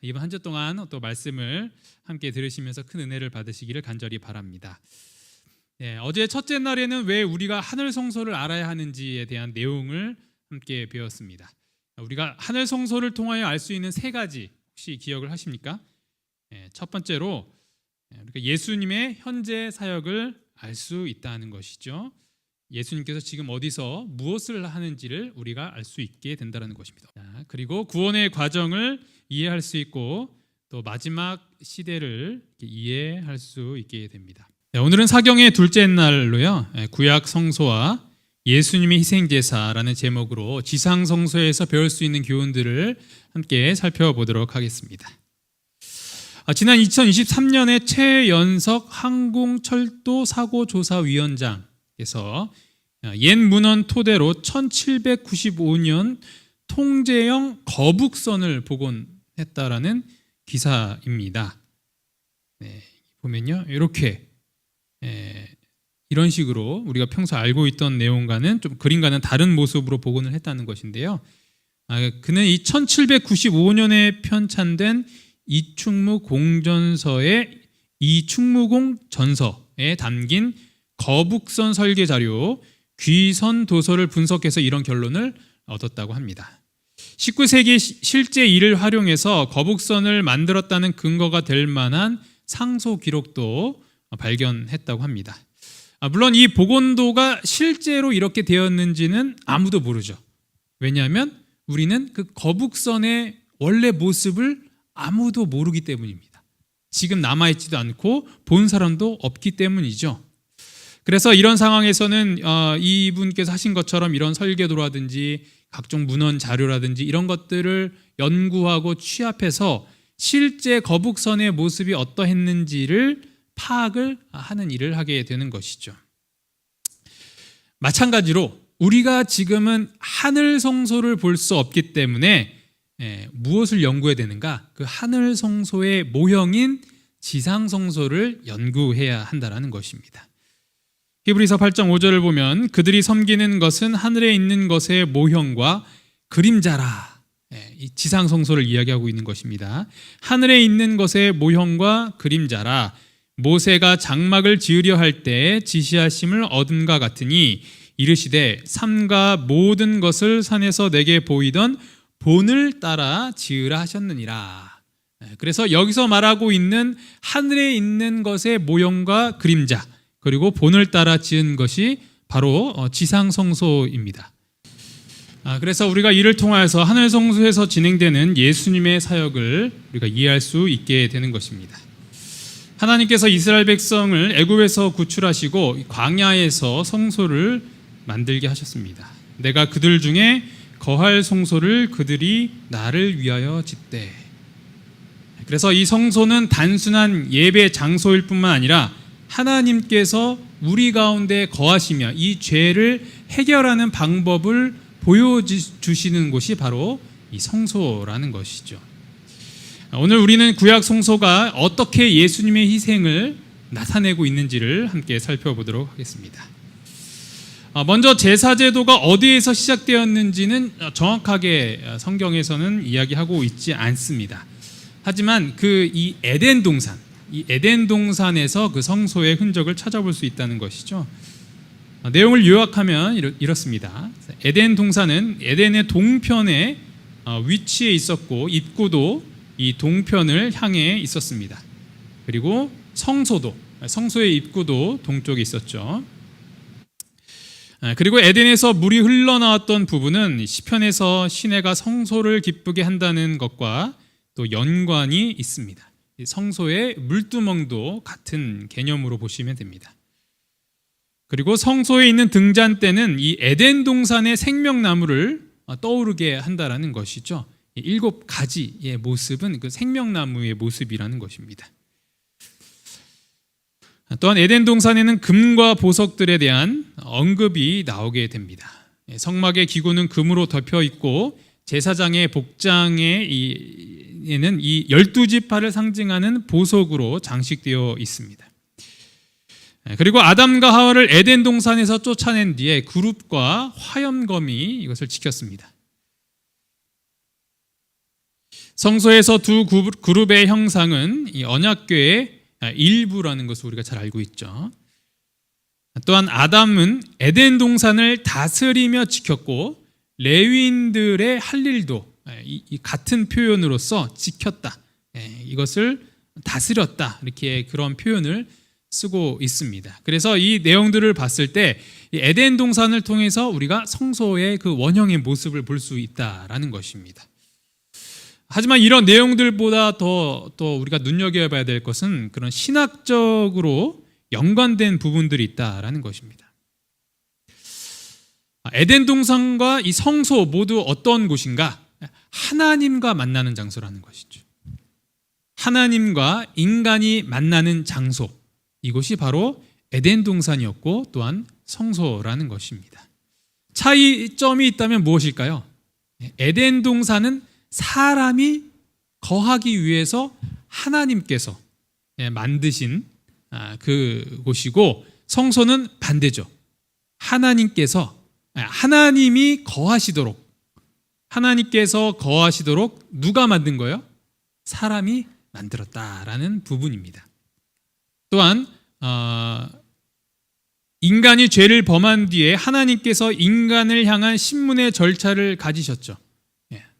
이번 한 주 동안 또 말씀을 함께 들으시면서 큰 은혜를 받으시기를 간절히 바랍니다. 어제 첫째 날에는 왜 우리가 하늘 성소를 알아야 하는지에 대한 내용을 함께 배웠습니다. 우리가 하늘 성소를 통하여 알 수 있는 세 가지 혹시 기억을 하십니까? 첫 번째로 우리가 예수님의 현재 사역을 알 수 있다는 것이죠. 예수님께서 지금 어디서 무엇을 하는지를 우리가 알 수 있게 된다는 것입니다. 그리고 구원의 과정을 이해할 수 있고 또 마지막 시대를 이해할 수 있게 됩니다. 오늘은 사경의 둘째 날로요, 구약 성소와 예수님의 희생제사라는 제목으로 지상 성소에서 배울 수 있는 교훈들을 함께 살펴보도록 하겠습니다. 지난 2023년에 최연석 항공철도사고조사위원장께서 옛 문헌 토대로 1795년 통제형 거북선을 복원했다라는 기사입니다. 보면요, 이렇게 이런 식으로 우리가 평소 알고 있던 내용과는 좀 그림과는 다른 모습으로 복원을 했다는 것인데요. 그는 이 1795년에 편찬된 이충무 공전서의 이충무공 전서에 담긴 거북선 설계 자료 귀선 도서를 분석해서 이런 결론을 얻었다고 합니다. 19세기 실제 이를 활용해서 거북선을 만들었다는 근거가 될 만한 상소 기록도 발견했다고 합니다. 물론 이 복원도가 실제로 이렇게 되었는지는 아무도 모르죠. 왜냐하면 우리는 그 거북선의 원래 모습을 아무도 모르기 때문입니다. 지금 남아있지도 않고 본 사람도 없기 때문이죠. 그래서 이런 상황에서는 이분께서 하신 것처럼 이런 설계도라든지 각종 문헌 자료라든지 이런 것들을 연구하고 취합해서 실제 거북선의 모습이 어떠했는지를 파악을 하는 일을 하게 되는 것이죠. 마찬가지로 우리가 지금은 하늘 성소를 볼 수 없기 때문에 무엇을 연구해야 되는가? 그 하늘 성소의 모형인 지상 성소를 연구해야 한다는 것입니다. 히브리서 8장 5절을 보면 그들이 섬기는 것은 하늘에 있는 것의 모형과 그림자라. 이 지상 성소를 이야기하고 있는 것입니다. 하늘에 있는 것의 모형과 그림자라. 모세가 장막을 지으려 할 때 지시하심을 얻은가 같으니 이르시되 삼가 모든 것을 산에서 내게 보이던 본을 따라 지으라 하셨느니라. 그래서 여기서 말하고 있는 하늘에 있는 것의 모형과 그림자 그리고 본을 따라 지은 것이 바로 지상 성소입니다. 그래서 우리가 이를 통하여서 하늘 성소에서 진행되는 예수님의 사역을 우리가 이해할 수 있게 되는 것입니다. 하나님께서 이스라엘 백성을 애굽에서 구출하시고 광야에서 성소를 만들게 하셨습니다. 내가 그들 중에 거할 성소를 그들이 나를 위하여 짓되. 그래서 이 성소는 단순한 예배 장소일 뿐만 아니라 하나님께서 우리 가운데 거하시며 이 죄를 해결하는 방법을 보여주시는 곳이 바로 이 성소라는 것이죠. 오늘 우리는 구약 성소가 어떻게 예수님의 희생을 나타내고 있는지를 함께 살펴보도록 하겠습니다. 먼저 제사제도가 어디에서 시작되었는지는 정확하게 성경에서는 이야기하고 있지 않습니다. 하지만 이 에덴 동산에서 그 성소의 흔적을 찾아볼 수 있다는 것이죠. 내용을 요약하면 이렇습니다. 에덴 동산은 에덴의 동편에 위치해 있었고 입구도 이 동편을 향해 있었습니다. 그리고 성소의 입구도 동쪽에 있었죠. 그리고 에덴에서 물이 흘러나왔던 부분은 시편에서 시내가 성소를 기쁘게 한다는 것과 또 연관이 있습니다. 성소의 물두멍도 같은 개념으로 보시면 됩니다. 그리고 성소에 있는 등잔대는 이 에덴 동산의 생명나무를 떠오르게 한다는 것이죠. 7가지의 모습은 그 생명나무의 모습이라는 것입니다. 또한 에덴 동산에는 금과 보석들에 대한 언급이 나오게 됩니다. 성막의 기구는 금으로 덮여 있고 제사장의 복장에는 이 12지파를 상징하는 보석으로 장식되어 있습니다. 그리고 아담과 하와를 에덴 동산에서 쫓아낸 뒤에 그룹과 화염검이 이것을 지켰습니다. 성소에서 두 그룹의 형상은 이 언약궤의 일부라는 것을 우리가 잘 알고 있죠. 또한 아담은 에덴 동산을 다스리며 지켰고 레위인들의 할 일도 이 같은 표현으로서 지켰다. 이것을 다스렸다. 이렇게 그런 표현을 쓰고 있습니다. 그래서 이 내용들을 봤을 때 에덴 동산을 통해서 우리가 성소의 그 원형의 모습을 볼 수 있다라는 것입니다. 하지만 이런 내용들보다 더 우리가 눈여겨봐야 될 것은 그런 신학적으로 연관된 부분들이 있다라는 것입니다. 에덴 동산과 이 성소 모두 어떤 곳인가? 하나님과 만나는 장소라는 것이죠. 하나님과 인간이 만나는 장소, 이곳이 바로 에덴 동산이었고 또한 성소라는 것입니다. 차이점이 있다면 무엇일까요? 에덴 동산은 사람이 거하기 위해서 하나님께서 만드신 그 곳이고, 성소는 반대죠. 하나님이 거하시도록, 하나님께서 거하시도록 누가 만든 거예요? 사람이 만들었다라는 부분입니다. 또한 인간이 죄를 범한 뒤에 하나님께서 인간을 향한 신문의 절차를 가지셨죠.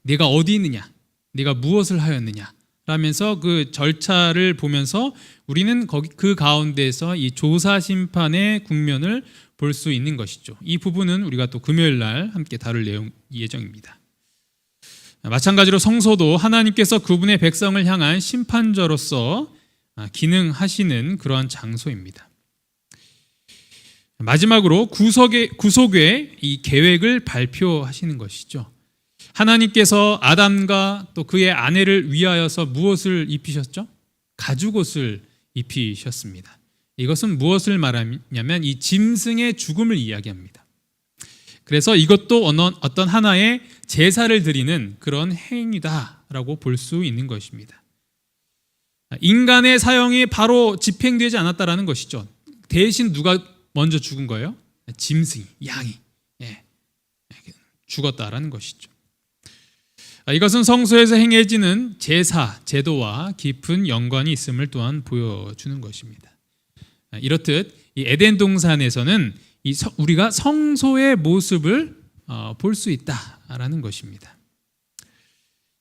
네가 어디 있느냐, 네가 무엇을 하였느냐 라면서 그 절차를 보면서 우리는 그 가운데서 이 조사 심판의 국면을 볼 수 있는 것이죠. 이 부분은 우리가 또 금요일 날 함께 다룰 내용 예정입니다. 마찬가지로 성소도 하나님께서 그분의 백성을 향한 심판자로서 기능하시는 그러한 장소입니다. 마지막으로 구속의 이 계획을 발표하시는 것이죠. 하나님께서 아담과 또 그의 아내를 위하여서 무엇을 입히셨죠? 가죽옷을 입히셨습니다. 이것은 무엇을 말하냐면 이 짐승의 죽음을 이야기합니다. 그래서 이것도 어떤 하나의 제사를 드리는 그런 행위다라고 볼 수 있는 것입니다. 인간의 사형이 바로 집행되지 않았다라는 것이죠. 대신 누가 먼저 죽은 거예요? 짐승이, 양이 죽었다라는 것이죠. 이것은 성소에서 행해지는 제사, 제도와 깊은 연관이 있음을 또한 보여주는 것입니다. 이렇듯 이 에덴 동산에서는 우리가 성소의 모습을 볼 수 있다라는 것입니다.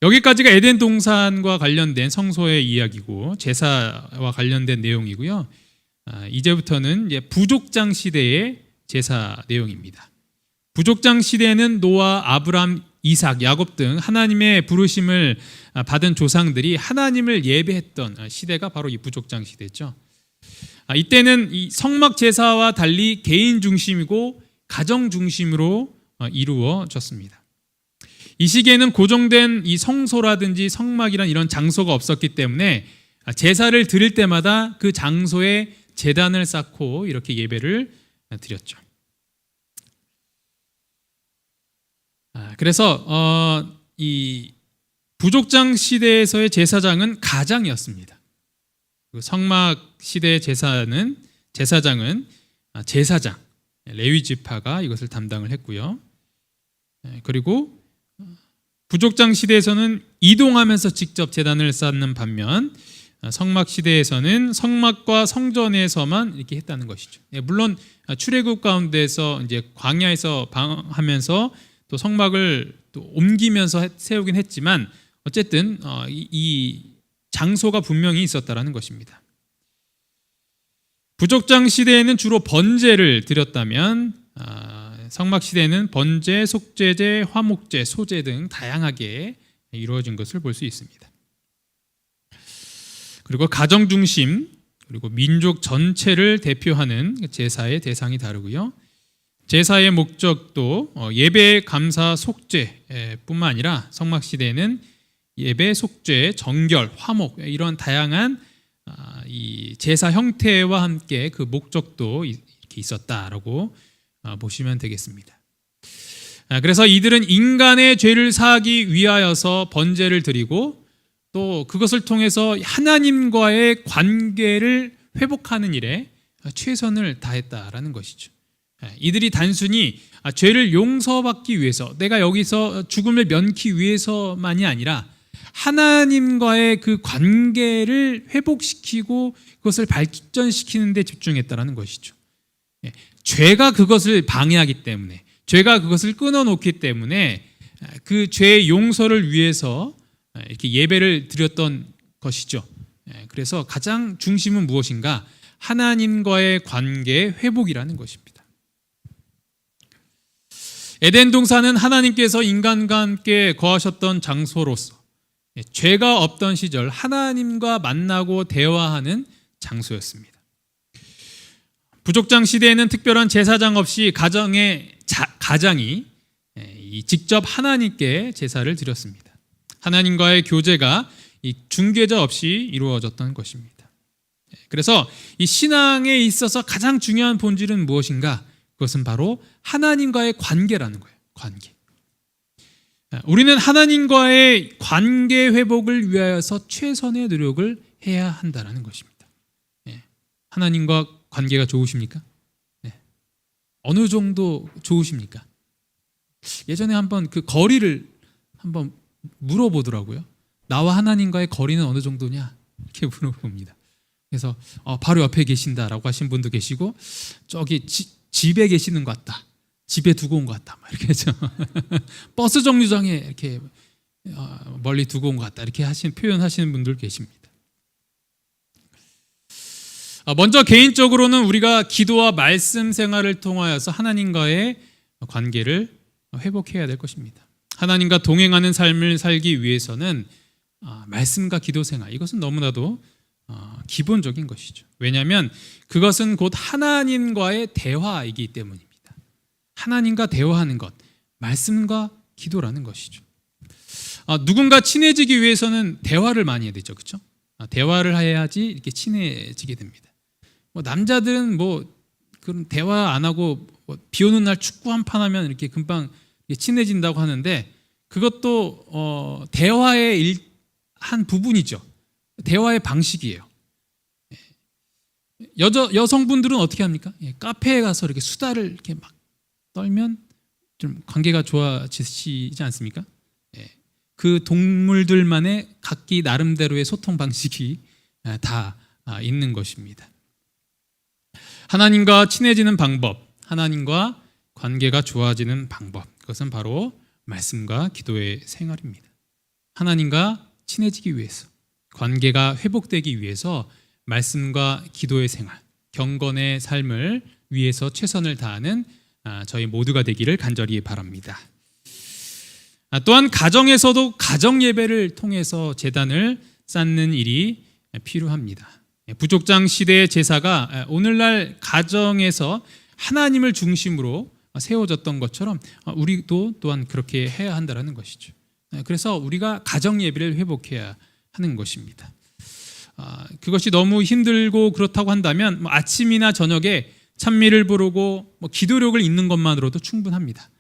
여기까지가 에덴 동산과 관련된 성소의 이야기고 제사와 관련된 내용이고요. 이제부터는 이제 부족장 시대의 제사 내용입니다. 부족장 시대에는 노아, 아브람, 이삭, 야곱 등 하나님의 부르심을 받은 조상들이 하나님을 예배했던 시대가 바로 이 부족장 시대죠. 이때는 이 성막 제사와 달리 개인 중심이고 가정 중심으로 이루어졌습니다. 이 시기에는 고정된 이 성소라든지 성막이란 이런 장소가 없었기 때문에 제사를 드릴 때마다 그 장소에 제단을 쌓고 이렇게 예배를 드렸죠. 그래서 이 부족장 시대에서의 제사장은 가장이었습니다. 성막 시대의 제사장은 제사장, 레위 지파가 이것을 담당을 했고요. 그리고 부족장 시대에서는 이동하면서 직접 제단을 쌓는 반면 성막 시대에서는 성막과 성전에서만 이렇게 했다는 것이죠. 물론 출애굽 가운데서 이제 광야에서 방황하면서 또 성막을 또 옮기면서 세우긴 했지만 어쨌든 이 장소가 분명히 있었다라는 것입니다. 부족장 시대에는 주로 번제를 드렸다면 성막 시대에는 번제, 속죄제, 화목제, 소제 등 다양하게 이루어진 것을 볼 수 있습니다. 그리고 가정 중심 그리고 민족 전체를 대표하는 제사의 대상이 다르고요. 제사의 목적도 예배, 감사, 속죄뿐만 아니라 성막 시대에는 예배, 속죄, 정결, 화목 이런 다양한 이 제사 형태와 함께 그 목적도 이렇게 있었다라고 보시면 되겠습니다. 그래서 이들은 인간의 죄를 사하기 위하여서 번제를 드리고 또 그것을 통해서 하나님과의 관계를 회복하는 일에 최선을 다했다라는 것이죠. 이들이 단순히 죄를 용서받기 위해서 내가 여기서 죽음을 면키 위해서만이 아니라 하나님과의 그 관계를 회복시키고 그것을 발전시키는 데 집중했다라는 것이죠. 죄가 그것을 방해하기 때문에, 죄가 그것을 끊어놓기 때문에 그 죄의 용서를 위해서 이렇게 예배를 드렸던 것이죠. 그래서 가장 중심은 무엇인가? 하나님과의 관계의 회복이라는 것입니다. 에덴 동산은 하나님께서 인간과 함께 거하셨던 장소로서 죄가 없던 시절 하나님과 만나고 대화하는 장소였습니다. 부족장 시대에는 특별한 제사장 없이 가장이 직접 하나님께 제사를 드렸습니다. 하나님과의 교제가 이 중개자 없이 이루어졌던 것입니다. 그래서 이 신앙에 있어서 가장 중요한 본질은 무엇인가? 그것은 바로 하나님과의 관계라는 거예요. 관계. 우리는 하나님과의 관계 회복을 위하여서 최선의 노력을 해야 한다는 것입니다. 하나님과 관계가 좋으십니까? 어느 정도 좋으십니까? 예전에 한번 그 거리를 한번 물어보더라고요. 나와 하나님과의 거리는 어느 정도냐? 이렇게 물어봅니다. 그래서 바로 옆에 계신다라고 하신 분도 계시고, 저기 집에 계시는 것 같다, 집에 두고 온 것 같다, 막 이렇게 해서 버스 정류장에 이렇게 멀리 두고 온 것 같다, 이렇게 표현하시는 분들 계십니다. 먼저 개인적으로는 우리가 기도와 말씀 생활을 통하여서 하나님과의 관계를 회복해야 될 것입니다. 하나님과 동행하는 삶을 살기 위해서는 말씀과 기도 생활, 이것은 너무나도 기본적인 것이죠. 왜냐하면 그것은 곧 하나님과의 대화이기 때문입니다. 하나님과 대화하는 것, 말씀과 기도라는 것이죠. 누군가 친해지기 위해서는 대화를 많이 해야 되죠, 그렇죠? 대화를 해야지 이렇게 친해지게 됩니다. 남자들은 그런 대화 안 하고 비 오는 날 축구 한 판 하면 이렇게 금방 친해진다고 하는데, 그것도 대화의 한 부분이죠. 대화의 방식이에요. 여성분들은 어떻게 합니까? 카페에 가서 이렇게 수다를 이렇게 막 떨면 좀 관계가 좋아지시지 않습니까? 그 동물들만의 각기 나름대로의 소통 방식이 다 있는 것입니다. 하나님과 친해지는 방법, 하나님과 관계가 좋아지는 방법, 그것은 바로 말씀과 기도의 생활입니다. 하나님과 친해지기 위해서, 관계가 회복되기 위해서 말씀과 기도의 생활, 경건의 삶을 위해서 최선을 다하는 저희 모두가 되기를 간절히 바랍니다. 또한 가정에서도 가정 예배를 통해서 제단을 쌓는 일이 필요합니다. 부족장 시대의 제사가 오늘날 가정에서 하나님을 중심으로 세워졌던 것처럼 우리도 또한 그렇게 해야 한다는 것이죠. 그래서 우리가 가정 예배를 회복해야 하는 것입니다. 그것이 너무 힘들고 그렇다고 한다면 아침이나 저녁에 찬미를 부르고 기도력을 읽는 것만으로도 충분합니다.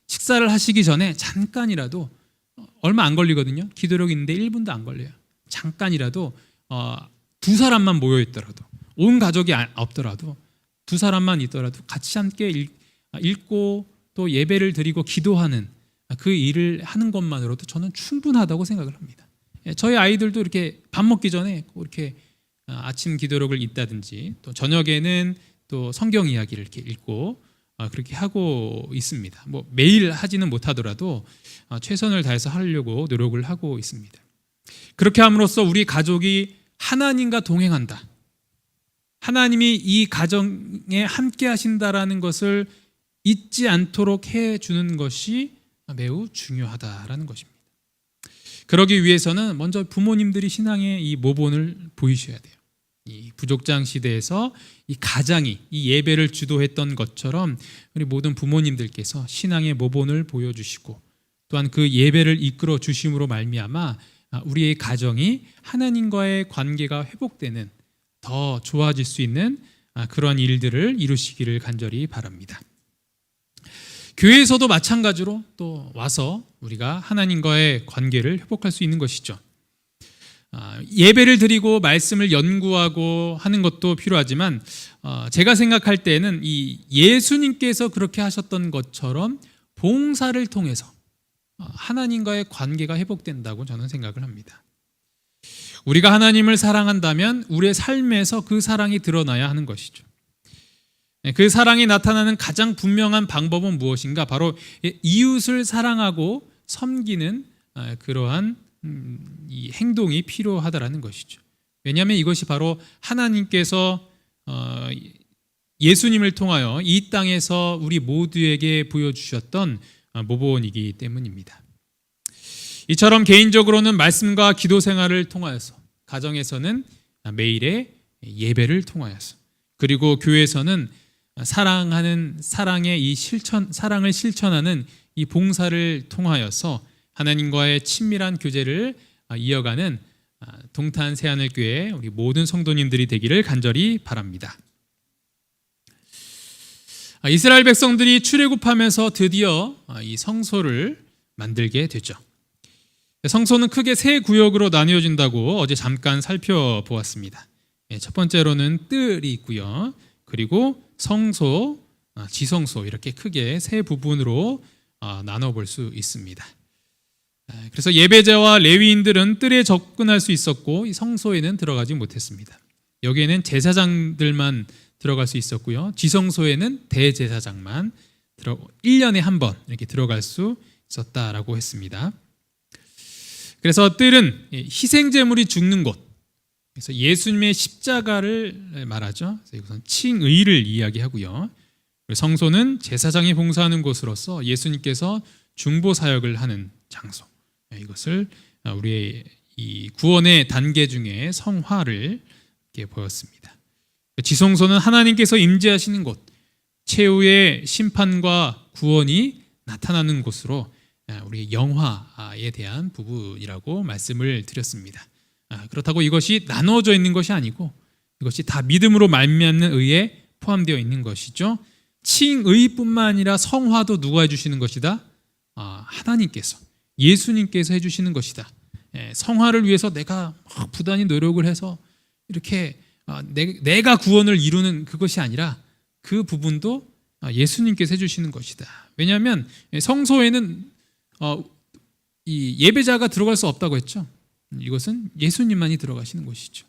식사를 하시기 전에 잠깐이라도, 얼마 안 걸리거든요. 기도력 있는데 1분도 안 걸려요. 잠깐이라도 두 사람만 모여 있더라도, 온 가족이 없더라도 두 사람만 있더라도 같이 함께 읽고 또 예배를 드리고 기도하는 그 일을 하는 것만으로도 저는 충분하다고 생각을 합니다. 저희 아이들도 이렇게 밥 먹기 전에 이렇게 아침 기도록을 읽다든지, 또 저녁에는 또 성경 이야기를 이렇게 읽고 그렇게 하고 있습니다. 매일 하지는 못하더라도 최선을 다해서 하려고 노력을 하고 있습니다. 그렇게 함으로써 우리 가족이 하나님과 동행한다, 하나님이 이 가정에 함께 하신다라는 것을 잊지 않도록 해주는 것이 매우 중요하다라는 것입니다. 그러기 위해서는 먼저 부모님들이 신앙의 이 모본을 보이셔야 돼요. 이 부족장 시대에서 이 가장이 이 예배를 주도했던 것처럼 우리 모든 부모님들께서 신앙의 모본을 보여주시고, 또한 그 예배를 이끌어 주심으로 말미암아 우리의 가정이 하나님과의 관계가 회복되는, 더 좋아질 수 있는 그런 일들을 이루시기를 간절히 바랍니다. 교회에서도 마찬가지로 또 와서 우리가 하나님과의 관계를 회복할 수 있는 것이죠. 예배를 드리고 말씀을 연구하고 하는 것도 필요하지만, 제가 생각할 때는 이 예수님께서 그렇게 하셨던 것처럼 봉사를 통해서, 하나님과의 관계가 회복된다고 저는 생각을 합니다. 우리가 하나님을 사랑한다면 우리의 삶에서 그 사랑이 드러나야 하는 것이죠. 그 사랑이 나타나는 가장 분명한 방법은 무엇인가? 바로 이웃을 사랑하고 섬기는 그러한 이 행동이 필요하다라는 것이죠. 왜냐하면 이것이 바로 하나님께서 예수님을 통하여 이 땅에서 우리 모두에게 보여주셨던 모본이기 때문입니다. 이처럼 개인적으로는 말씀과 기도 생활을 통하여서, 가정에서는 매일의 예배를 통하여서, 그리고 교회에서는 사랑의 이 사랑을 실천하는 이 봉사를 통하여서 하나님과의 친밀한 교제를 이어가는 동탄 새하늘교회 우리 모든 성도님들이 되기를 간절히 바랍니다. 이스라엘 백성들이 출애굽하면서 드디어 이 성소를 만들게 되죠. 성소는 크게 세 구역으로 나뉘어진다고 어제 잠깐 살펴보았습니다. 첫 번째로는 뜰이 있고요. 그리고 성소, 지성소 이렇게 크게 세 부분으로 나눠볼 수 있습니다. 그래서 예배자와 레위인들은 뜰에 접근할 수 있었고 이 성소에는 들어가지 못했습니다. 여기에는 제사장들만 들어갈 수 있었고요. 지성소에는 대제사장만 1년에 한 번 이렇게 들어갈 수 있었다라고 했습니다. 그래서 뜰은 희생제물이 죽는 곳, 그래서 예수님의 십자가를 말하죠. 그래서 이것은 칭의를 이야기하고요. 성소는 제사장이 봉사하는 곳으로서 예수님께서 중보 사역을 하는 장소, 이것을 우리의 이 구원의 단계 중에 성화를 이렇게 보였습니다. 지성소는 하나님께서 임재하시는 곳, 최후의 심판과 구원이 나타나는 곳으로 우리 영화에 대한 부분이라고 말씀을 드렸습니다. 그렇다고 이것이 나눠져 있는 것이 아니고 이것이 다 믿음으로 말미암는 의에 포함되어 있는 것이죠. 칭의뿐만 아니라 성화도 누가 해주시는 것이다? 하나님께서, 예수님께서 해주시는 것이다. 성화를 위해서 내가 부단히 노력을 해서 이렇게 내가 구원을 이루는 그것이 아니라 그 부분도 예수님께서 해주시는 것이다. 왜냐하면 성소에는 이 예배자가 들어갈 수 없다고 했죠. 이것은 예수님만이 들어가시는 곳이죠.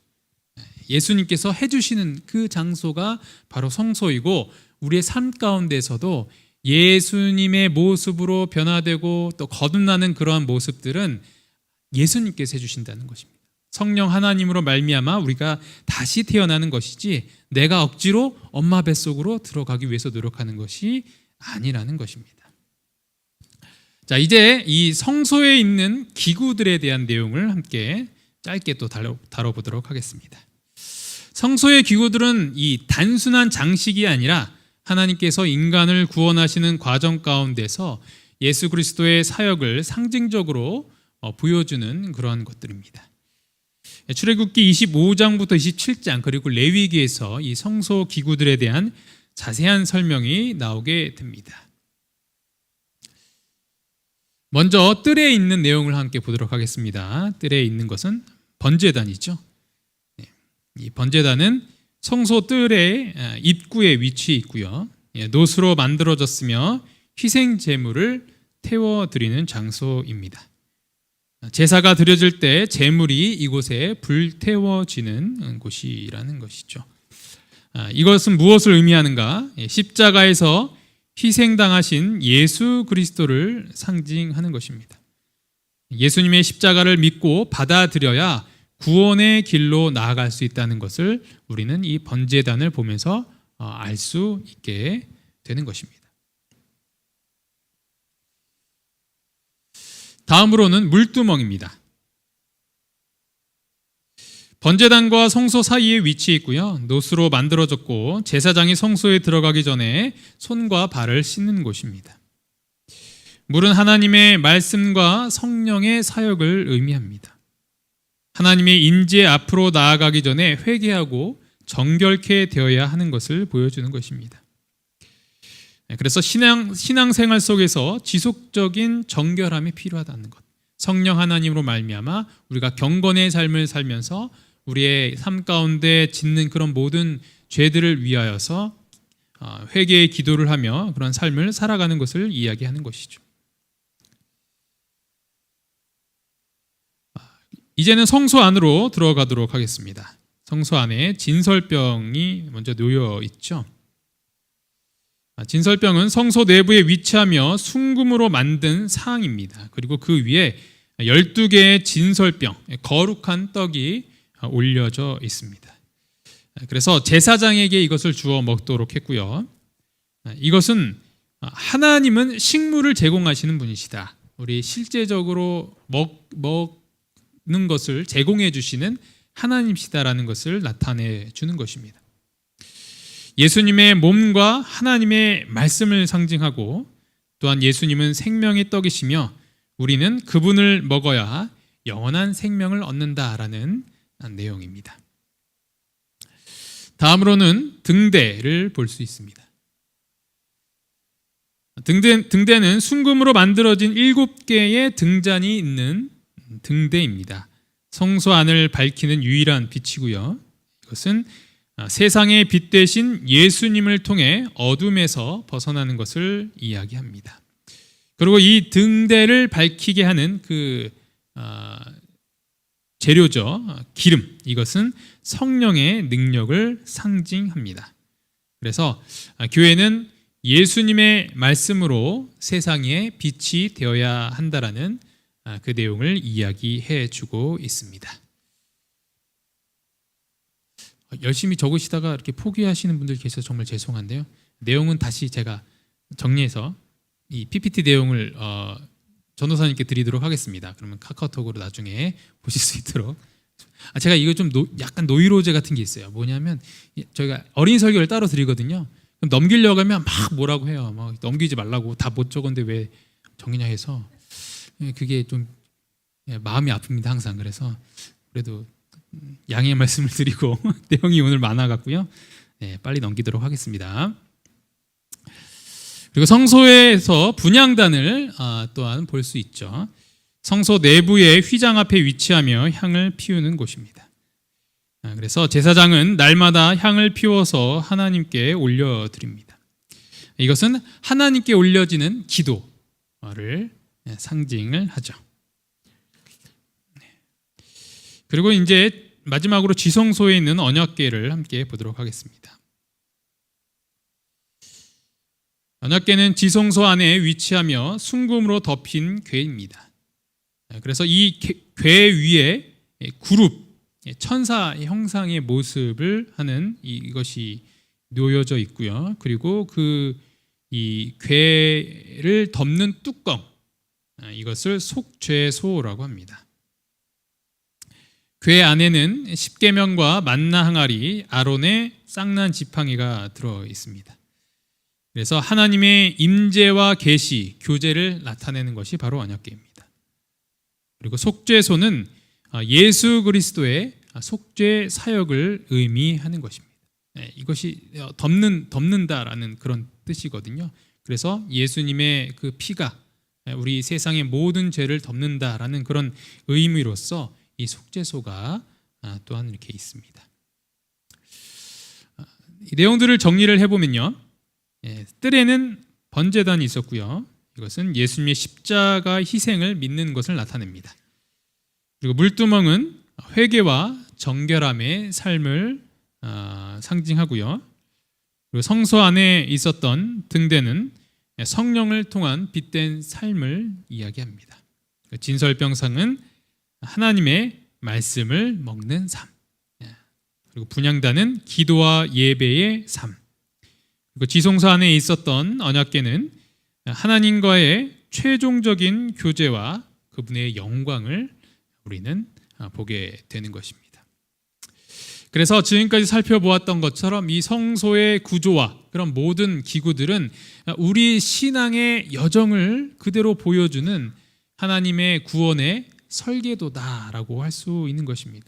예수님께서 해주시는 그 장소가 바로 성소이고 우리의 삶 가운데서도 예수님의 모습으로 변화되고 또 거듭나는 그러한 모습들은 예수님께서 해주신다는 것입니다. 성령 하나님으로 말미암아 우리가 다시 태어나는 것이지 내가 억지로 엄마 뱃속으로 들어가기 위해서 노력하는 것이 아니라는 것입니다. 자, 이제 이 성소에 있는 기구들에 대한 내용을 함께 짧게 또 다뤄보도록 하겠습니다. 성소의 기구들은 이 단순한 장식이 아니라 하나님께서 인간을 구원하시는 과정 가운데서 예수 그리스도의 사역을 상징적으로 보여주는 그러한 것들입니다. 출애굽기 25장부터 27장 그리고 레위기에서 이 성소 기구들에 대한 자세한 설명이 나오게 됩니다. 먼저 뜰에 있는 내용을 함께 보도록 하겠습니다. 뜰에 있는 것은 번제단이죠. 이 번제단은 성소 뜰의 입구에 위치해 있고요. 노수로 만들어졌으며 희생 제물을 태워드리는 장소입니다. 제사가 드려질 때 제물이 이곳에 불태워지는 곳이라는 것이죠. 이것은 무엇을 의미하는가? 십자가에서 희생당하신 예수 그리스도를 상징하는 것입니다. 예수님의 십자가를 믿고 받아들여야 구원의 길로 나아갈 수 있다는 것을 우리는 이 번제단을 보면서 알 수 있게 되는 것입니다. 다음으로는 물두멍입니다. 번제단과 성소 사이에 위치해 있고요. 노수로 만들어졌고 제사장이 성소에 들어가기 전에 손과 발을 씻는 곳입니다. 물은 하나님의 말씀과 성령의 사역을 의미합니다. 하나님의 인재 앞으로 나아가기 전에 회개하고 정결케 되어야 하는 것을 보여주는 것입니다. 그래서 신앙생활 속에서 지속적인 정결함이 필요하다는 것. 성령 하나님으로 말미암아 우리가 경건의 삶을 살면서 우리의 삶 가운데 짓는 그런 모든 죄들을 위하여서 회개의 기도를 하며 그런 삶을 살아가는 것을 이야기하는 것이죠. 이제는 성소 안으로 들어가도록 하겠습니다. 성소 안에 진설병이 먼저 놓여 있죠. 진설병은 성소 내부에 위치하며 순금으로 만든 상입니다. 그리고 그 위에 12개의 진설병, 거룩한 떡이 올려져 있습니다. 그래서 제사장에게 이것을 주어 먹도록 했고요. 이것은 하나님은 식물을 제공하시는 분이시다. 우리 실제적으로 먹는 것을 제공해 주시는 하나님이시다라는 것을 나타내 주는 것입니다. 예수님의 몸과 하나님의 말씀을 상징하고 또한 예수님은 생명의 떡이시며 우리는 그분을 먹어야 영원한 생명을 얻는다라는 내용입니다. 다음으로는 등대를 볼 수 있습니다. 등대는 순금으로 만들어진 7개의 등잔이 있는 등대입니다. 성소 안을 밝히는 유일한 빛이고요. 이것은 세상의 빛 대신 예수님을 통해 어둠에서 벗어나는 것을 이야기합니다. 그리고 이 등대를 밝히게 하는 그 재료죠. 기름. 이것은 성령의 능력을 상징합니다. 그래서 교회는 예수님의 말씀으로 세상에 빛이 되어야 한다라는 그 내용을 이야기해 주고 있습니다. 열심히 적으시다가 이렇게 포기하시는 분들 계셔서 정말 죄송한데요. 내용은 다시 제가 정리해서 이 PPT 내용을 전도사님께 드리도록 하겠습니다. 그러면 카카오톡으로 나중에 보실 수 있도록. 제가 이거 좀 약간 노이로제 같은 게 있어요. 뭐냐면 저희가 어린이 설교를 따로 드리거든요. 그럼 넘기려고 하면 막 뭐라고 해요. 막 넘기지 말라고 다 못 적었는데 왜 정리냐 해서 그게 좀 마음이 아픕니다. 항상. 그래서 그래도 양해의 말씀을 드리고 내용이 오늘 많아갖고요. 빨리 넘기도록 하겠습니다. 그리고 성소에서 분향단을 또한 볼 수 있죠. 성소 내부의 휘장 앞에 위치하며 향을 피우는 곳입니다. 그래서 제사장은 날마다 향을 피워서 하나님께 올려드립니다. 이것은 하나님께 올려지는 기도를 상징을 하죠. 그리고 이제 마지막으로 지성소에 있는 언약궤를 함께 보도록 하겠습니다. 언약궤는 지성소 안에 위치하며 순금으로 덮인 궤입니다. 그래서 이 궤 위에 그룹, 천사 형상의 모습을 하는 이것이 놓여져 있고요. 그리고 이 궤를 덮는 뚜껑, 이것을 속죄소라고 합니다. 궤 안에는 십계명과 만나 항아리, 아론의 쌍난 지팡이가 들어 있습니다. 그래서 하나님의 임재와 계시, 교제를 나타내는 것이 바로 언약궤입니다. 그리고 속죄소는 예수 그리스도의 속죄 사역을 의미하는 것입니다. 이것이 덮는다라는 그런 뜻이거든요. 그래서 예수님의 그 피가 우리 세상의 모든 죄를 덮는다라는 그런 의미로서 이 속죄소가 또한 이렇게 있습니다. 이 내용들을 정리를 해보면요. 뜰에는 번제단이 있었고요. 이것은 예수님의 십자가 희생을 믿는 것을 나타냅니다. 그리고 물두멍은 회개와 정결함의 삶을 상징하고요. 그리고 성소 안에 있었던 등대는 성령을 통한 빛된 삶을 이야기합니다. 진설병상은 하나님의 말씀을 먹는 삶, 그리고 분향단은 기도와 예배의 삶, 그리고 지성소 안에 있었던 언약궤는 하나님과의 최종적인 교제와 그분의 영광을 우리는 보게 되는 것입니다. 그래서 지금까지 살펴보았던 것처럼 이 성소의 구조와 그런 모든 기구들은 우리 신앙의 여정을 그대로 보여주는 하나님의 구원의 설계도다라고 할 수 있는 것입니다.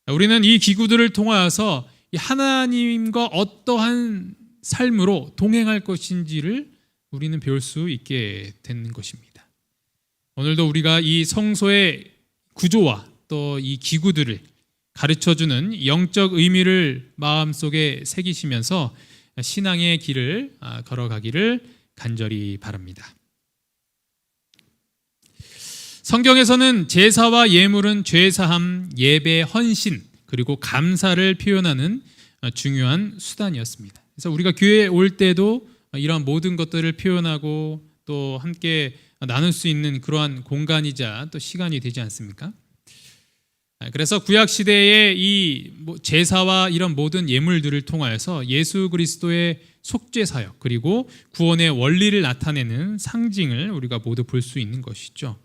우리는 이 기구들을 통하여서 하나님과 어떠한 삶으로 동행할 것인지를 우리는 배울 수 있게 되는 것입니다. 오늘도 우리가 이 성소의 구조와 또 이 기구들을 가르쳐주는 영적 의미를 마음속에 새기시면서 신앙의 길을 걸어가기를 간절히 바랍니다. 성경에서는 제사와 예물은 죄사함, 예배, 헌신, 그리고 감사를 표현하는 중요한 수단이었습니다. 그래서 우리가 교회에 올 때도 이러한 모든 것들을 표현하고 또 함께 나눌 수 있는 그러한 공간이자 또 시간이 되지 않습니까? 그래서 구약 시대의 이 제사와 이런 모든 예물들을 통하여서 예수 그리스도의 속죄 사역 그리고 구원의 원리를 나타내는 상징을 우리가 모두 볼 수 있는 것이죠.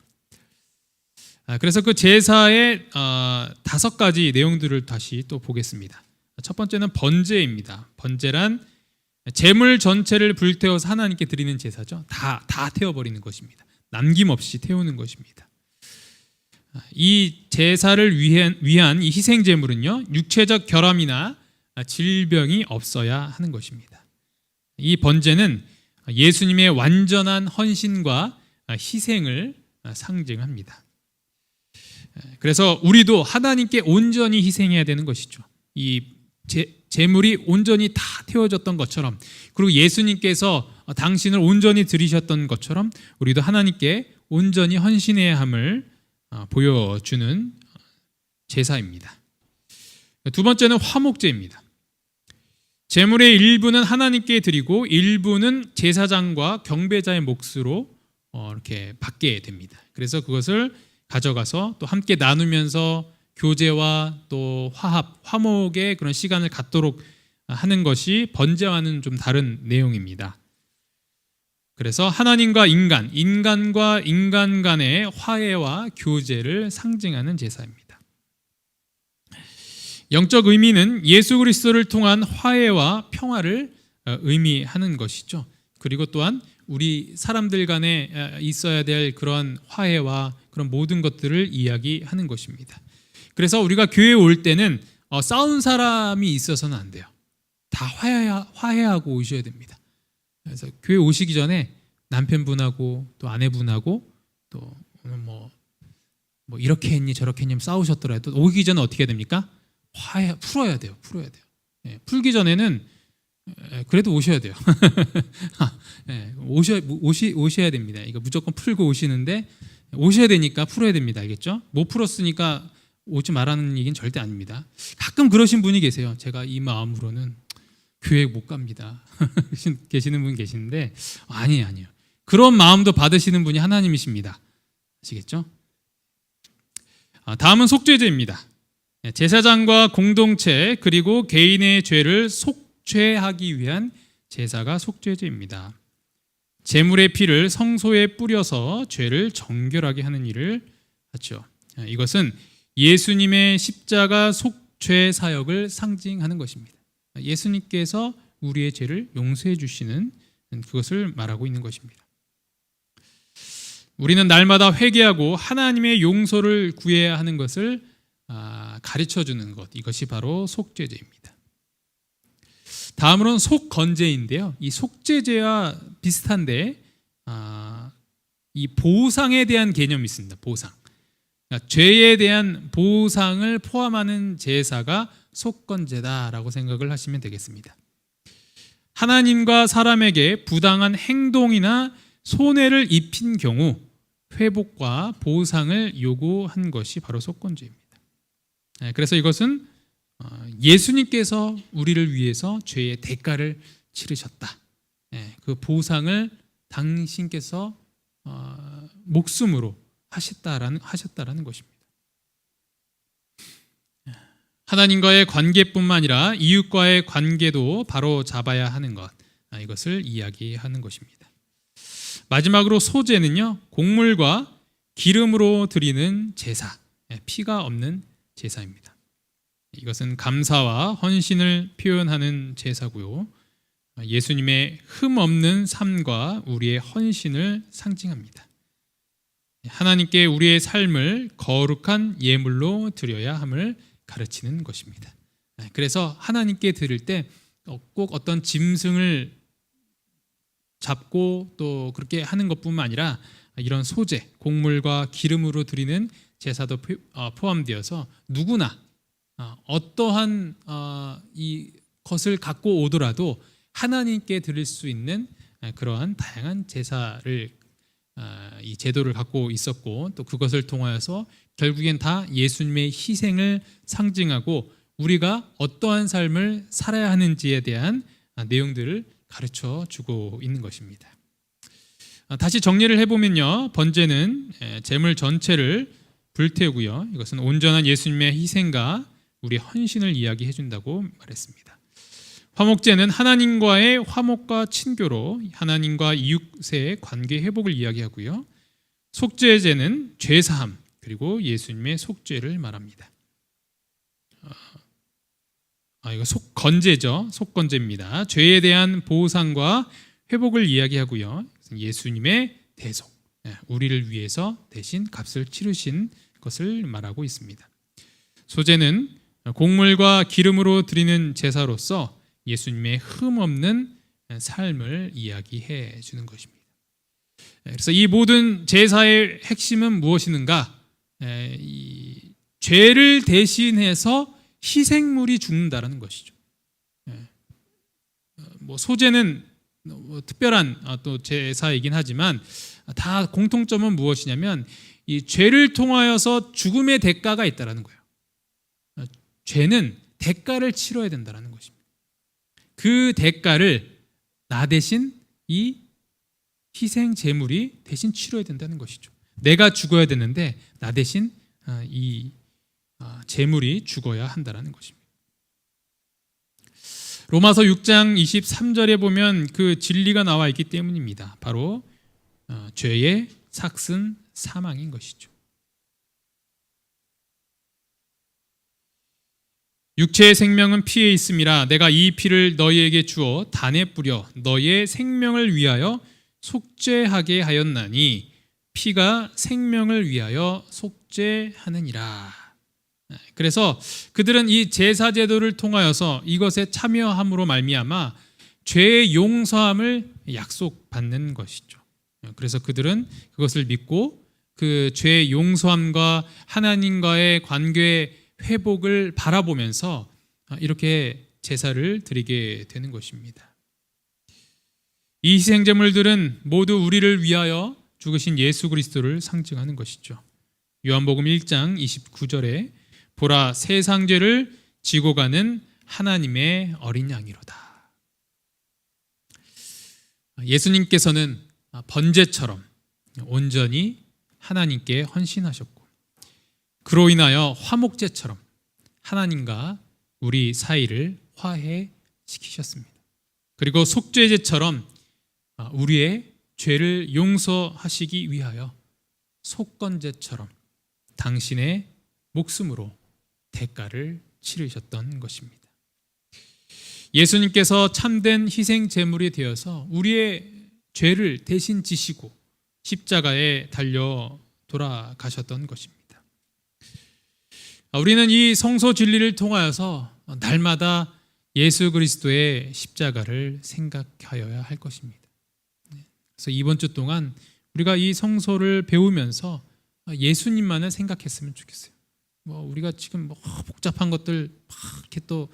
그래서 그 제사의 5가지 내용들을 다시 또 보겠습니다. 첫 번째는 번제입니다. 번제란 제물 전체를 불태워서 하나님께 드리는 제사죠. 다 태워버리는 것입니다. 남김없이 태우는 것입니다. 이 제사를 위한 이 희생 제물은요, 육체적 결함이나 질병이 없어야 하는 것입니다. 이 번제는 예수님의 완전한 헌신과 희생을 상징합니다. 그래서 우리도 하나님께 온전히 희생해야 되는 것이죠. 이 제물이 온전히 다 태워졌던 것처럼, 그리고 예수님께서 당신을 온전히 드리셨던 것처럼 우리도 하나님께 온전히 헌신해야 함을 보여주는 제사입니다. 두 번째는 화목제입니다. 제물의 일부는 하나님께 드리고 일부는 제사장과 경배자의 몫으로 이렇게 받게 됩니다. 그래서 그것을 가져가서 또 함께 나누면서 교제와 또 화목의 그런 시간을 갖도록 하는 것이 번제와는 좀 다른 내용입니다. 그래서 하나님과 인간과 인간 간의 화해와 교제를 상징하는 제사입니다. 영적 의미는 예수 그리스도를 통한 화해와 평화를 의미하는 것이죠. 그리고 또한 우리 사람들 간에 있어야 될 그런 화해와 그런 모든 것들을 이야기하는 것입니다. 그래서 우리가 교회에 올 때는 싸운 사람이 있어서는 안 돼요. 다 화해하고 오셔야 됩니다. 그래서 교회 오시기 전에 남편분하고 또 아내분하고 또 뭐 이렇게 했니 저렇게 했니 싸우셨더라도 오기 전에 어떻게 해야 됩니까? 풀어야 돼요. 예, 풀기 전에는 그래도 오셔야 돼요. 예, 오셔야 됩니다. 이거 무조건 풀고 오시는데 오셔야 되니까 풀어야 됩니다. 알겠죠? 못 풀었으니까 오지 말라는 얘기는 절대 아닙니다. 가끔 그러신 분이 계세요. 제가 이 마음으로는 교회 못 갑니다. 계시는 분 계시는데 아니에요. 그런 마음도 받으시는 분이 하나님이십니다. 아시겠죠? 다음은 속죄제입니다. 제사장과 공동체 그리고 개인의 죄를 속죄하기 위한 제사가 속죄제입니다. 제물의 피를 성소에 뿌려서 죄를 정결하게 하는 일을 하죠. 이것은 예수님의 십자가 속죄 사역을 상징하는 것입니다. 예수님께서 우리의 죄를 용서해 주시는 그것을 말하고 있는 것입니다. 우리는 날마다 회개하고 하나님의 용서를 구해야 하는 것을 가르쳐 주는 것, 이것이 바로 속죄제입니다. 다음으로는 속건제인데요. 이 속죄제와 비슷한데 이 보상에 대한 개념이 있습니다. 보상. 그러니까 죄에 대한 보상을 포함하는 제사가 속건제다라고 생각을 하시면 되겠습니다. 하나님과 사람에게 부당한 행동이나 손해를 입힌 경우 회복과 보상을 요구한 것이 바로 속건제입니다. 그래서 이것은 예수님께서 우리를 위해서 죄의 대가를 치르셨다. 그 보상을 당신께서 목숨으로 하셨다라는 것입니다. 하나님과의 관계뿐만 아니라 이웃과의 관계도 바로 잡아야 하는 것, 이것을 이야기하는 것입니다. 마지막으로 소제는요, 곡물과 기름으로 드리는 제사, 피가 없는 제사입니다. 이것은 감사와 헌신을 표현하는 제사고요. 예수님의 흠 없는 삶과 우리의 헌신을 상징합니다. 하나님께 우리의 삶을 거룩한 예물로 드려야 함을 가르치는 것입니다. 그래서 하나님께 드릴 때 꼭 어떤 짐승을 잡고 또 그렇게 하는 것뿐만 아니라 이런 소제, 곡물과 기름으로 드리는 제사도 포함되어서 누구나 어떠한 이 것을 갖고 오더라도 하나님께 드릴 수 있는 그러한 다양한 제사를 이 제도를 갖고 있었고 또 그것을 통하여서 결국엔 다 예수님의 희생을 상징하고 우리가 어떠한 삶을 살아야 하는지에 대한 내용들을 가르쳐 주고 있는 것입니다. 다시 정리를 해보면요, 번제는 제물 전체를 불태우고요, 이것은 온전한 예수님의 희생과 우리 헌신을 이야기해 준다고 말했습니다. 화목제는 하나님과의 화목과 친교로 하나님과 이웃의 관계 회복을 이야기하고요, 속죄제는 죄사함 그리고 예수님의 속죄를 말합니다. 이거 속건제죠. 속건제입니다. 죄에 대한 보상과 회복을 이야기하고요, 예수님의 대속, 우리를 위해서 대신 값을 치르신 것을 말하고 있습니다. 소제는 곡물과 기름으로 드리는 제사로서 예수님의 흠없는 삶을 이야기해 주는 것입니다. 그래서 이 모든 제사의 핵심은 무엇이는가? 이 죄를 대신해서 희생물이 죽는다라는 것이죠. 소제는 특별한 또 제사이긴 하지만 다 공통점은 무엇이냐면 이 죄를 통하여서 죽음의 대가가 있다라는 거예요. 죄는 대가를 치러야 된다라는 것입니다. 그 대가를 나 대신 이 희생 제물이 대신 치러야 된다는 것이죠. 내가 죽어야 되는데 나 대신 이 제물이 죽어야 한다라는 것입니다. 로마서 6장 23절에 보면 그 진리가 나와 있기 때문입니다. 바로 죄의 삭은 사망인 것이죠. 육체의 생명은 피에 있음이라 내가 이 피를 너희에게 주어 단에 뿌려 너희의 생명을 위하여 속죄하게 하였나니 피가 생명을 위하여 속죄하느니라. 그래서 그들은 이 제사 제도를 통하여서 이것에 참여함으로 말미암아 죄의 용서함을 약속받는 것이죠. 그래서 그들은 그것을 믿고 그 죄의 용서함과 하나님과의 관계 회복을 바라보면서 이렇게 제사를 드리게 되는 것입니다. 이 희생제물들은 모두 우리를 위하여 죽으신 예수 그리스도를 상징하는 것이죠. 요한복음 1장 29절에 보라 세상 죄를 지고 가는 하나님의 어린 양이로다. 예수님께서는 번제처럼 온전히 하나님께 헌신하셨고 그로 인하여 화목제처럼 하나님과 우리 사이를 화해시키셨습니다. 그리고 속죄제처럼 우리의 죄를 용서하시기 위하여 속건제처럼 당신의 목숨으로 대가를 치르셨던 것입니다. 예수님께서 참된 희생 제물이 되어서 우리의 죄를 대신 지시고 십자가에 달려 돌아가셨던 것입니다. 우리는 이 성소 진리를 통하여서 날마다 예수 그리스도의 십자가를 생각하여야 할 것입니다. 그래서 이번 주 동안 우리가 이 성소를 배우면서 예수님만을 생각했으면 좋겠어요. 우리가 지금 복잡한 것들 이렇게 또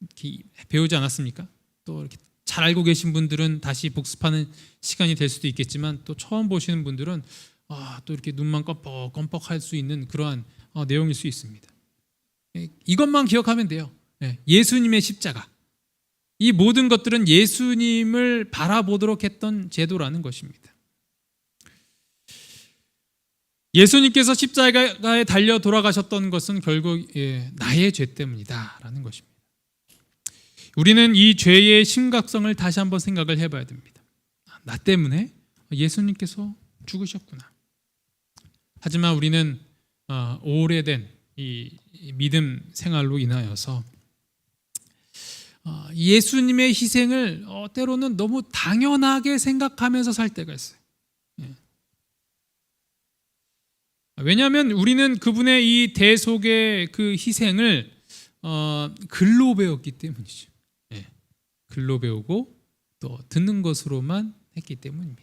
이렇게 배우지 않았습니까? 또 이렇게 잘 알고 계신 분들은 다시 복습하는 시간이 될 수도 있겠지만 또 처음 보시는 분들은 또 이렇게 눈만 껌뻑껌뻑할 수 있는 그러한 내용일 수 있습니다. 이것만 기억하면 돼요. 예수님의 십자가. 이 모든 것들은 예수님을 바라보도록 했던 제도라는 것입니다. 예수님께서 십자가에 달려 돌아가셨던 것은 결국 나의 죄 때문이다라는 것입니다. 우리는 이 죄의 심각성을 다시 한번 생각을 해봐야 됩니다. 나 때문에 예수님께서 죽으셨구나. 하지만 우리는 오래된 이 믿음 생활로 인하여서 예수님의 희생을 때로는 너무 당연하게 생각하면서 살 때가 있어요. 왜냐하면 우리는 그분의 이 대속의 그 희생을 글로 배웠기 때문이죠. 글로 배우고 또 듣는 것으로만 했기 때문입니다.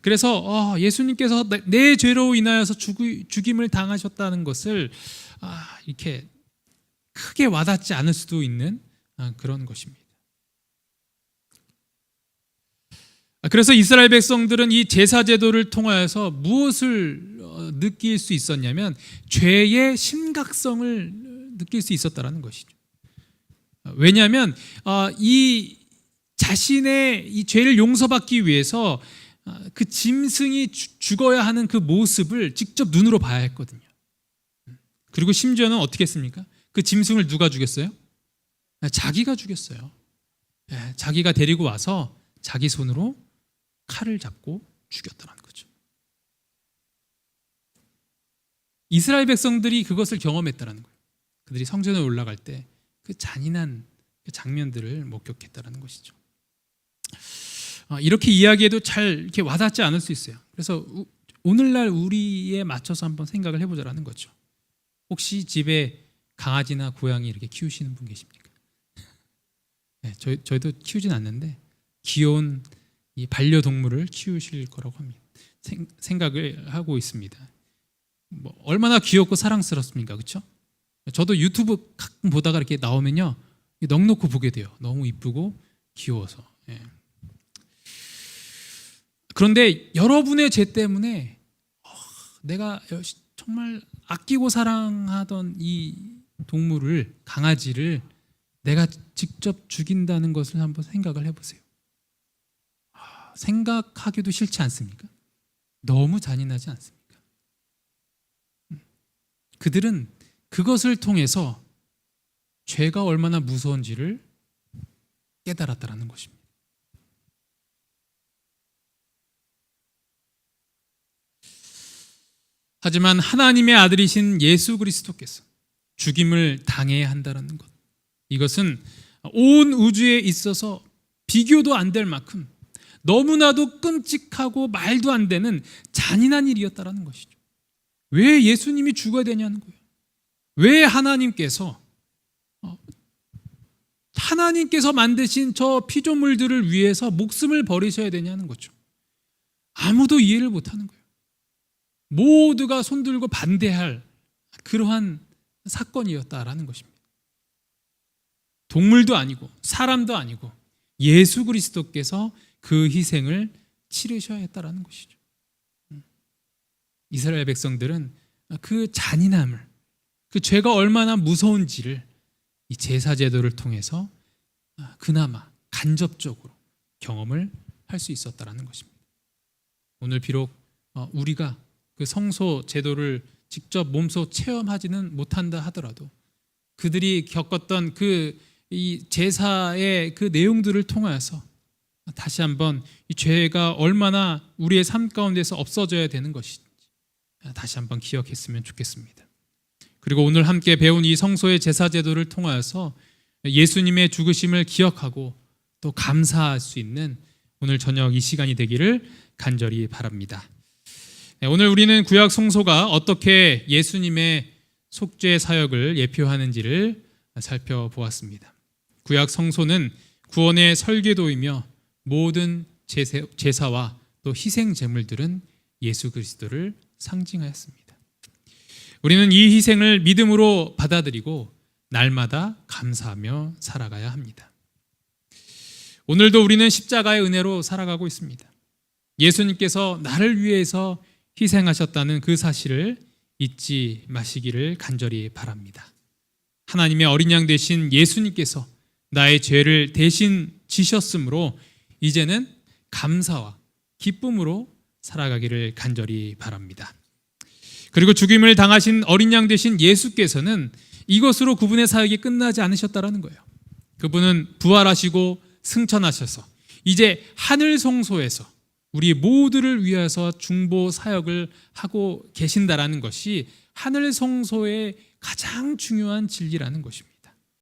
그래서 예수님께서 내 죄로 인하여서 죽임을 당하셨다는 것을 이렇게 크게 와닿지 않을 수도 있는 그런 것입니다. 그래서 이스라엘 백성들은 이 제사 제도를 통하여서 무엇을 느낄 수 있었냐면 죄의 심각성을 느낄 수 있었다라는 것이죠. 왜냐하면 이 자신의 이 죄를 용서받기 위해서 그 짐승이 죽어야 하는 그 모습을 직접 눈으로 봐야 했거든요. 그리고 심지어는 어떻게 했습니까? 그 짐승을 누가 죽였어요? 자기가 죽였어요. 자기가 데리고 와서 자기 손으로 칼을 잡고 죽였다는 거죠. 이스라엘 백성들이 그것을 경험했다는 거예요. 그들이 성전에 올라갈 때 그 잔인한 장면들을 목격했다는 것이죠. 이렇게 이야기해도 잘 이렇게 와닿지 않을 수 있어요. 그래서 오늘날 우리에 맞춰서 한번 생각을 해보자라는 거죠. 혹시 집에 강아지나 고양이 이렇게 키우시는 분 계십니까? 네, 저희도 키우진 않는데 귀여운 이 반려동물을 키우실 거라고 합니다. 생각을 하고 있습니다. 뭐 얼마나 귀엽고 사랑스럽습니까, 그렇죠? 저도 유튜브 가끔 보다가 이렇게 나오면요, 넋놓고 보게 돼요. 너무 이쁘고 귀여워서. 예. 그런데 여러분의 죄 때문에 내가 정말 아끼고 사랑하던 이 동물을, 강아지를 내가 직접 죽인다는 것을 한번 생각을 해보세요. 생각하기도 싫지 않습니까? 너무 잔인하지 않습니까? 그들은 그것을 통해서 죄가 얼마나 무서운지를 깨달았다는 것입니다. 하지만 하나님의 아들이신 예수 그리스도께서 죽임을 당해야 한다는 것, 이것은 온 우주에 있어서 비교도 안 될 만큼 너무나도 끔찍하고 말도 안 되는 잔인한 일이었다는 것이죠. 왜 예수님이 죽어야 되냐는 거예요. 왜 하나님께서 만드신 저 피조물들을 위해서 목숨을 버리셔야 되냐는 거죠. 아무도 이해를 못하는 거예요. 모두가 손들고 반대할 그러한 사건이었다라는 것입니다. 동물도 아니고 사람도 아니고 예수 그리스도께서 그 희생을 치르셔야 했다라는 것이죠. 이스라엘 백성들은 그 잔인함을, 그 죄가 얼마나 무서운지를 이 제사 제도를 통해서 그나마 간접적으로 경험을 할 수 있었다라는 것입니다. 오늘 비록 우리가 그 성소 제도를 직접 몸소 체험하지는 못한다 하더라도 그들이 겪었던 이 제사의 그 내용들을 통하여서 다시 한번 이 죄가 얼마나 우리의 삶 가운데서 없어져야 되는 것인지 다시 한번 기억했으면 좋겠습니다. 그리고 오늘 함께 배운 이 성소의 제사 제도를 통하여서 예수님의 죽으심을 기억하고 또 감사할 수 있는 오늘 저녁 이 시간이 되기를 간절히 바랍니다. 오늘 우리는 구약 성소가 어떻게 예수님의 속죄 사역을 예표하는지를 살펴보았습니다. 구약 성소는 구원의 설계도이며 모든 제사와 또 희생 제물들은 예수 그리스도를 상징하였습니다. 우리는 이 희생을 믿음으로 받아들이고 날마다 감사하며 살아가야 합니다. 오늘도 우리는 십자가의 은혜로 살아가고 있습니다. 예수님께서 나를 위해서 희생하셨다는 그 사실을 잊지 마시기를 간절히 바랍니다. 하나님의 어린 양 되신 예수님께서 나의 죄를 대신 지셨으므로 이제는 감사와 기쁨으로 살아가기를 간절히 바랍니다. 그리고 죽임을 당하신 어린 양 되신 예수께서는 이것으로 그분의 사역이 끝나지 않으셨다라는 거예요. 그분은 부활하시고 승천하셔서 이제 하늘 성소에서 우리 모두를 위해서 중보 사역을 하고 계신다라는 것이 하늘 성소의 가장 중요한 진리라는 것입니다.